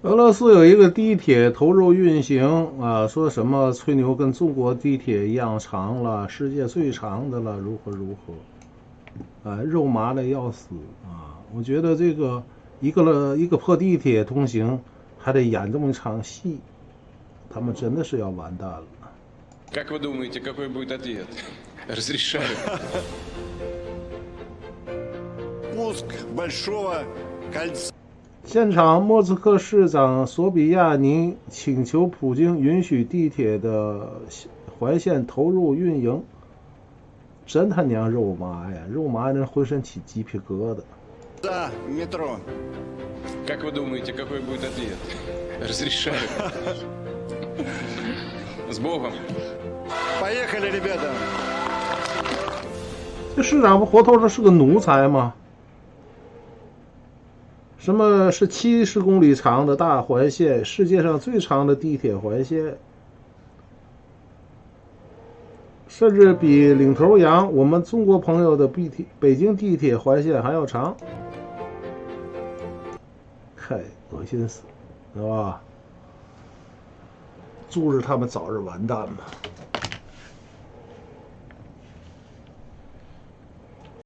俄罗斯有一个地铁投入运行啊，说什么吹牛跟中国地铁一样长了，世界最长的了，如何如何，肉麻的要死啊！我觉得这个一个破地铁通行，还得演这么一场戏，他们真的是要完蛋了。Как вы думаете, какой будет ответ? Разрешаю. Пуск большого кольца. 现场，莫斯科市长索比亚尼请求普京允许地铁的环线投入运营。真他娘肉麻呀！肉麻人浑身起鸡皮疙瘩。За метро. Как вы думаете, какой будет ответ? Разрешаю. С Богом. Поехали, ребята. 这市长不活脱脱是个奴才吗？什么是70公里长的大环线，世界上最长的地铁环线，甚至比领头羊我们中国朋友的北京地铁环线还要长，嗨，恶心死，是吧？祝日他们早日完蛋吧。